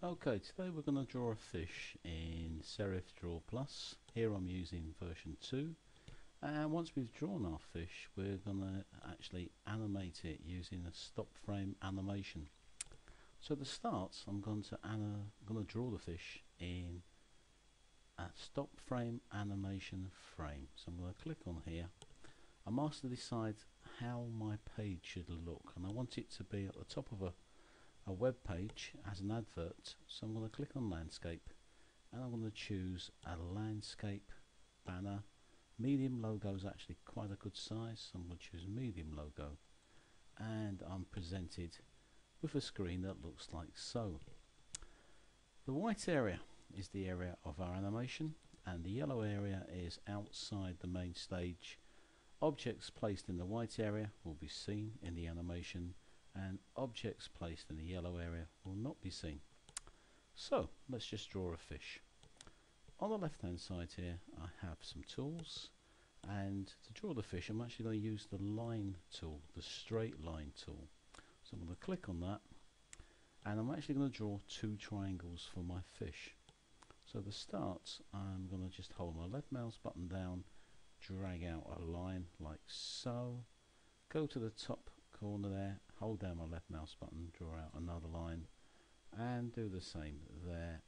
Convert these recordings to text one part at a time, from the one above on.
Okay, today we're going to draw a fish in Serif DrawPlus. Here I'm using version 2, and once we've drawn our fish we're going to actually animate it using a stop frame animation. So to start I'm going to draw the fish in a stop frame animation frame. So I'm going to click on here. I'm asked to decide how my page should look, and I want it to be at the top of a web page as an advert. So I'm going to click on landscape and I'm going to choose a landscape banner. Medium logo is actually quite a good size, so I'm going to choose medium logo, and I'm presented with a screen that looks like so. The white area is the area of our animation, and the yellow area is outside the main stage. Objects placed in the white area will be seen in the animation, and objects placed in the yellow area will not be seen. So let's just draw a fish. On the left hand side here I have some tools, and to draw the fish I'm actually going to use the line tool, the straight line tool. So I'm going to click on that, and I'm actually going to draw two triangles for my fish. So to start I'm going to just hold my left mouse button down, drag out a line like so, go to the top corner there, hold down my left mouse button, draw out another line, and do the same there.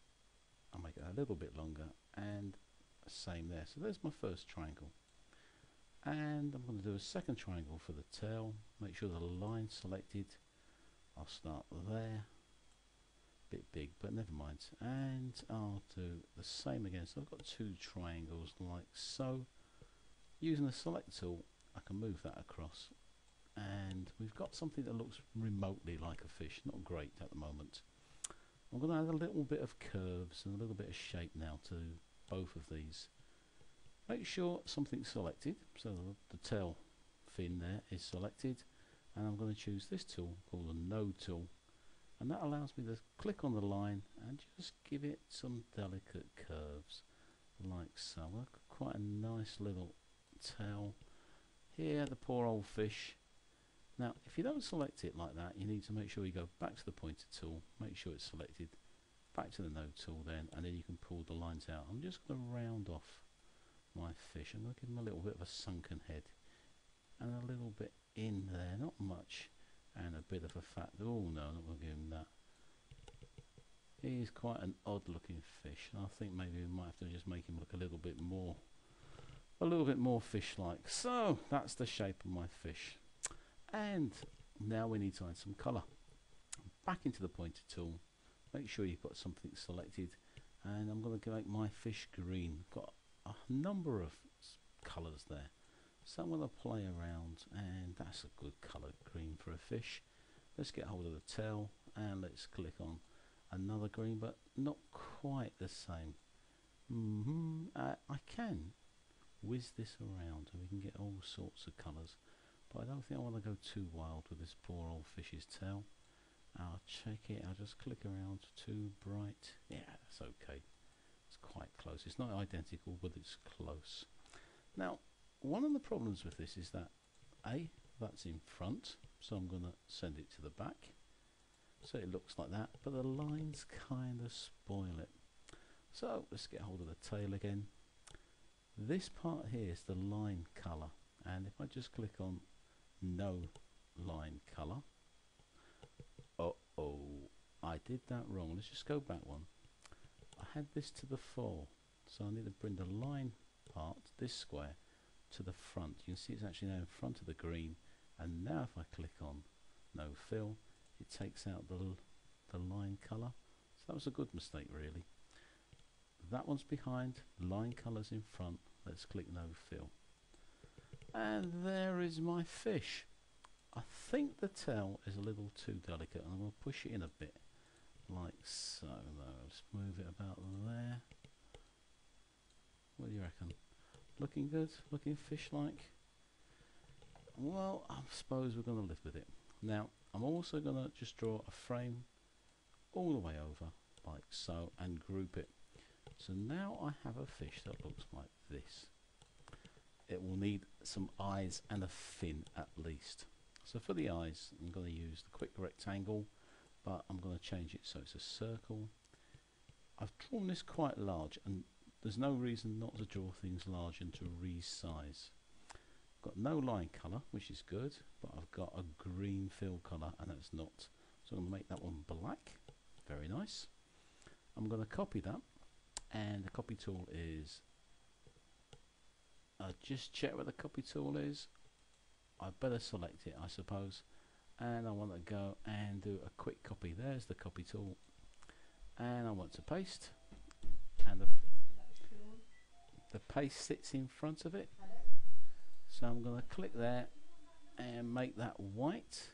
I'll make it a little bit longer, and same there. So there's my first triangle, and I'm going to do a second triangle for the tail. Make sure the line's selected. I'll start there, bit big but never mind, and I'll do the same again. So I've got two triangles like so. Using the select tool I can move that across, and we've got something that looks remotely like a fish. Not great at the moment. I'm going to add a little bit of curves and a little bit of shape now to both of these. Make sure something's selected, so the tail fin there is selected, and I'm going to choose this tool called the node tool, and that allows me to click on the line and just give it some delicate curves like so. I've got quite a nice little tail here, the poor old fish. Now if you don't select it like that, you need to make sure you go back to the pointer tool, make sure it's selected, back to the node tool then, and then you can pull the lines out. I'm just going to round off my fish. I'm going to give him a little bit of a sunken head and a little bit in there, not much, and a bit of a fat. Oh no, I'm not going to give him that. He's quite an odd looking fish, and I think maybe we might have to just make him look a little bit more fish like. So that's the shape of my fish, and now we need to add some colour. Back into the pointer tool, make sure you've got something selected, and I'm going to make my fish green. Got a number of colours there, so I'm going to play around, and that's a good colour, green for a fish. Let's get hold of the tail and let's click on another green, but not quite the same. I can whiz this around and we can get all sorts of colours, but I don't think I want to go too wild with this poor old fish's tail. I'll check it, I'll just click around. Too bright, yeah, that's okay. It's quite close. It's not identical, but it's close. Now one of the problems with this is that that's in front, so I'm going to send it to the back so it looks like that, but the lines kind of spoil it. So let's get hold of the tail again. This part here is the line colour, and if I just click on no line colour, I did that wrong. Let's just go back one. I had this to the fore, so I need to bring the line part, this square, to the front. You can see it's actually now in front of the green, and now if I click on no fill, it takes out the line colour. So that was a good mistake really. That one's behind, line colours in front. Let's click no fill, and there is my fish. I think the tail is a little too delicate, and I'm going to push it in a bit like so. Let's move it about there. What do you reckon? Looking good? Looking fish-like? Well, I suppose we're going to live with it. Now I'm also going to just draw a frame all the way over like so and group it. So now I have a fish that looks like this. It will need some eyes and a fin at least. So for the eyes I'm going to use the quick rectangle, but I'm going to change it so it's a circle, I've drawn this quite large, and there's no reason not to draw things large and to resize. Got no line colour, which is good, but I've got a green fill colour, and that's not. So I'm going to make that one black. Very nice. I'm going to copy that, and the copy tool is, just check what the copy tool is. I better select it, I suppose, and I want to go and do a quick copy. There's the copy tool, and I want to paste, and the paste sits in front of it. So I'm going to click there and make that white,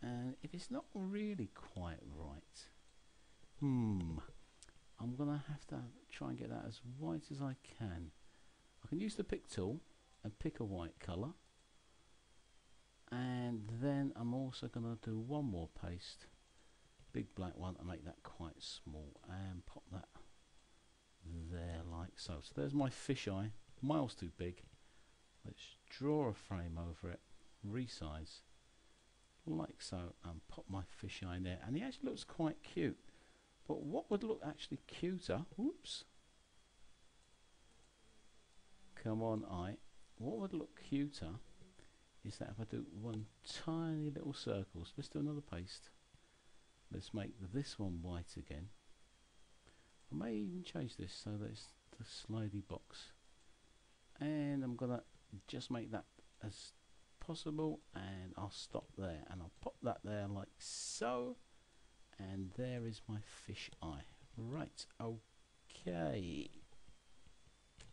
and if it's not really quite right, I'm going to have to try and get that as white as I can. I can use the pick tool and pick a white colour, and then I'm also going to do one more paste, big black one, and make that quite small and pop that there like so. So there's my fisheye, miles too big. Let's draw a frame over it, resize like so, and pop my fisheye in there, and he actually looks quite cute. But what would look actually cuter, whoops, come on eye, what would look cuter is that if I do one tiny little circle. So let's do another paste. Let's make this one white again. I may even change this so that it's the slidey box, and I'm gonna just make that as possible, and I'll stop there, and I'll pop that there like so, and there is my fish eye. Right, okay.